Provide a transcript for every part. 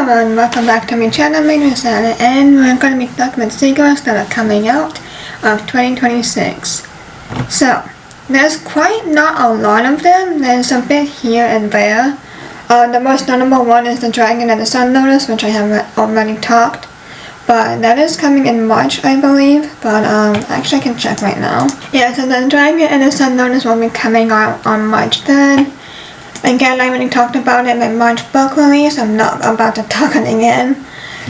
Hello and welcome back to my channel. My name is Anna and we're going to be talking about sequels that are coming out of 2026. So, there's quite not a lot of them. There's a bit here and there. The most notable one is The Dragon and the Sun Lotus, which I have already talked. But that is coming in March, I believe. But actually I can check right now. Yeah, so The Dragon and the Sun Lotus will be coming out on March 3rd. Again, I already talked about it in my March book release. I'm not about to talk it again.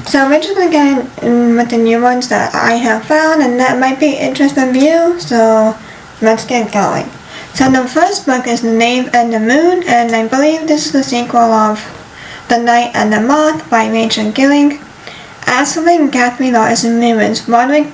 So we're just going to get in with the new ones that I have found and that might be interesting to you. So let's get going. So the first book is The Knave and the Moon, and I believe this is the sequel of The Knight and the Moth by Rachel Gilling. Aslan, Gathrilos, and Moons, Roderick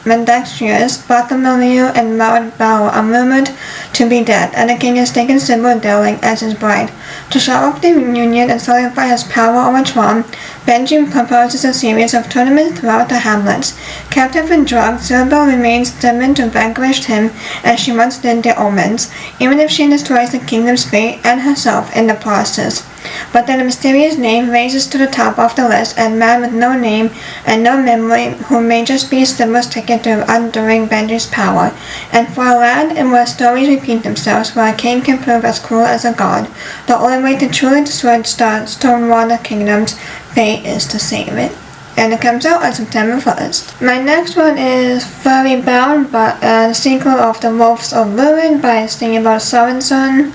Mendexius, Bartholomew, and Maud Bow are rumored to be dead, and the king has taken Sybil Darling as his bride. To show off the union and solidify his power over Tron, Benji proposes a series of tournaments throughout the hamlets. Captive and drugged, Sybil remains determined to vanquish him as she once did the Omens, even if she destroys the kingdom's fate and herself in the process. But then a mysterious name raises to the top of the list, and man with no name and no memory, who may just be Sybil's ticket to undoing Benji's power. And for a land in where stories repeat themselves, where a king can prove as cruel as a god, the only way to truly destroy Stonewater Kingdom's fate is to save it. And it comes out on September 1st. My next one is Furry Bound, but the sequel of The Wolves of Ruin by Theodore Sorensen.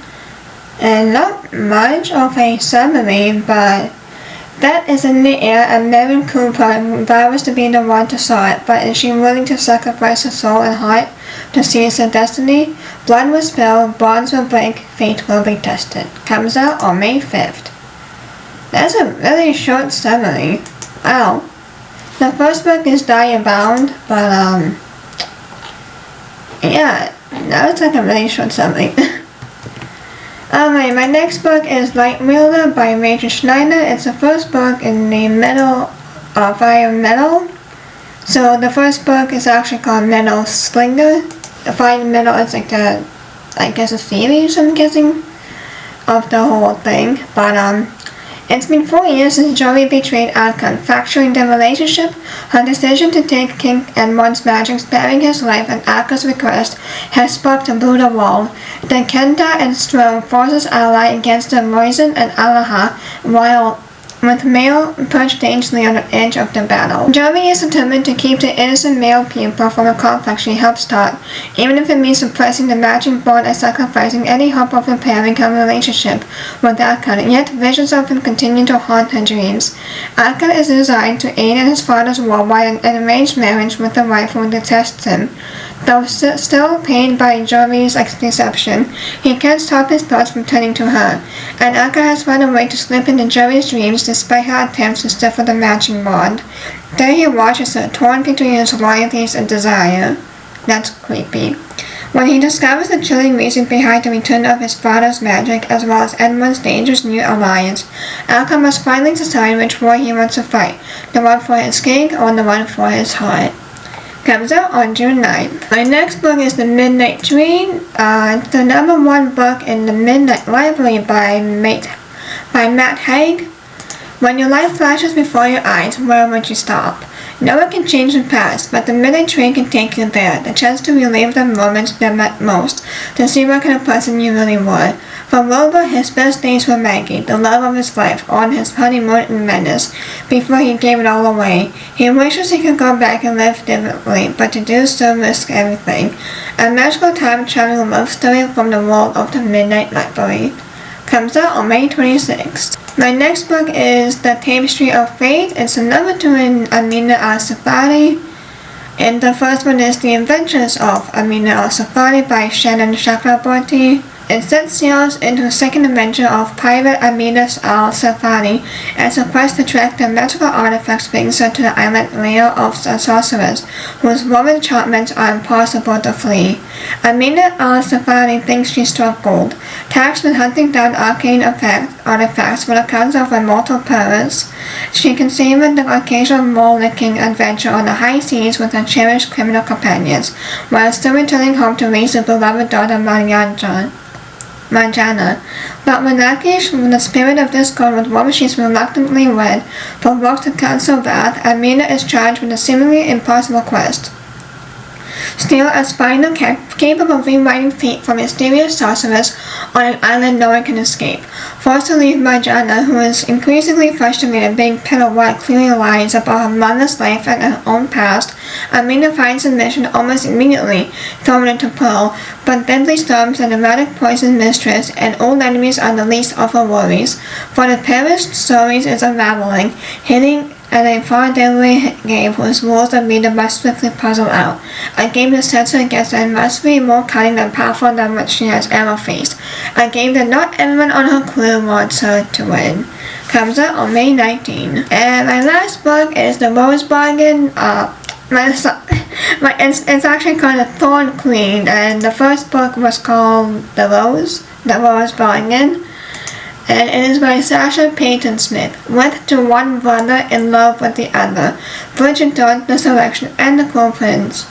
And not much of a summary, but that is in the air, and Mary Cooper vows to be the one to saw it, but is she willing to sacrifice her soul and heart to seize her destiny? Blood will spill, bonds will break, fate will be tested. Comes out on May 5th. That's a really short summary. Wow. The first book is Dire Bound, but yeah, that was like a really short summary. Alright, my next book is Light Wheeler by Rachel Schneider. It's the first book in the Metal Fire Metal. So the first book is actually called Metal Slinger. The Fire Metal is like the, I guess, a series, I'm guessing, of the whole thing. But it's been 4 years since Joey betrayed Arkham, fracturing their relationship. Her decision to take King Edmund's magic, sparing his life at Arkham's request, has sparked a brutal war. The Kenta and Strome forces ally against the Moisin and Alaha, while with Male perched dangerously on the edge of the battle. Joey is determined to keep the innocent male pupil from the conflict she helped start, even if it means suppressing the magic bond and sacrificing any hope of repairing her relationship with Arkham. Yet visions of him continue to haunt her dreams. Arkham is designed to aid in his father's war, while an arranged marriage with a wife who detests him. Though still pained by Joey's deception, he can't stop his thoughts from turning to her, and Arkham has found a way to slip into Joey's dreams despite her attempts to stifle the matching bond. There he watches her, torn between his loyalties and desire. That's creepy. When he discovers the chilling reason behind the return of his father's magic, as well as Edmund's dangerous new alliance, Arkham must finally decide which war he wants to fight, the one for his king or the one for his heart. Comes out on June 9th. My next book is The Midnight Train. It's the #1 book in the Midnight Library by Matt Haig. When your life flashes before your eyes, where would you stop? No one can change the past, but the midnight train can take you there, the chance to relive the moments that meant most, to see what kind of person you really were. For Wilbur, his best days were Maggie, the love of his life, on his honeymoon in Venice, before he gave it all away. He wishes he could go back and live differently, but to do so risk everything. A magical time-traveling love story from the world of the Midnight Library. Comes out on May 26th. My next book is The Tapestry of Fate. It's the #2 in Amina al-Safari. And the first one is The Adventures of Amina al-Safari by Shannon Chakraborty. It sets sail into the second adventure of pirate Amina al-Safari as a quest to track the magical artifacts brings her to the island lair of a sorceress, whose woman enchantments are impossible to flee. Amina al-Safari thinks she struck gold, tasked with hunting down arcane artifacts with accounts of immortal perils. She can savor the occasional mole-licking adventure on the high seas with her cherished criminal companions, while still returning home to raise her beloved daughter Marianne. Marjana. But Manakish, when the spirit of discord with whom she is reluctantly wed, provokes the council wrath, and Mina is charged with a seemingly impossible quest. Still, as final capable of rewriting fate for mysterious sorceress on an island no one can escape. Forced to leave Marjana, who is increasingly frustrated being pit of what clearly lies about her mother's life and her own past, Amina finds the mission almost immediately thrown into peril, but deadly storms and erratic poison mistress and old enemies are the least of her worries. For the perished stories is unraveling, hitting at a far deadly game whose rules the reader must swiftly puzzle out. A game that sets her against and must be more cunning and powerful than what she has ever faced. A game that not everyone on her crew wants her to win. Comes out on May 19. And my last book is The Rose Bargain. It's actually called The Thorn Queen, and the first book was called The Rose Bargain. And it is by Sasha Peyton Smith, with to one brother in love with the other, Bridget Dawn, the Selection, and the Cruel Prince.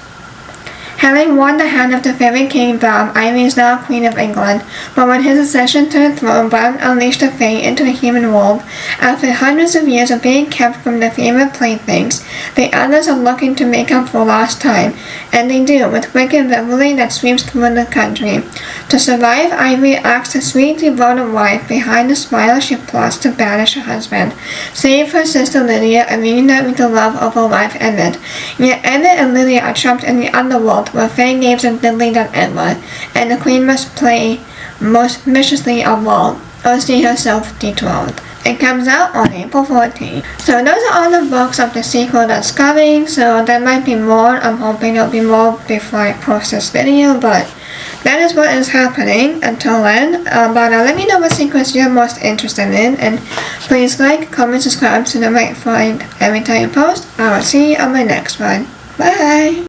Having won the hand of the fairy king Brown, Ivy is now Queen of England, but when his accession to the throne, Brown unleashed the Fae into the human world. After hundreds of years of being kept from their favorite playthings, the others are looking to make up for lost time, and they do, with wicked revelry that sweeps through the country. To survive, Ivy asks the sweet, devoted wife behind the smile she plots to banish her husband, save her sister Lydia, and reunite with the love of her life Emmett. Yet Emmett and Lydia are trapped in the underworld, where Fae games are deadly than ever, and the Queen must play most viciously of all, or see herself dethroned. It comes out on April 14th. So those are all the books of the sequel that's coming, so there might be more. I'm hoping there'll be more before I post this video, but that is what is happening until then. But let me know what sequels you're most interested in, and please like, comment, subscribe so that I might find every time I post. I will see you on my next one. Bye!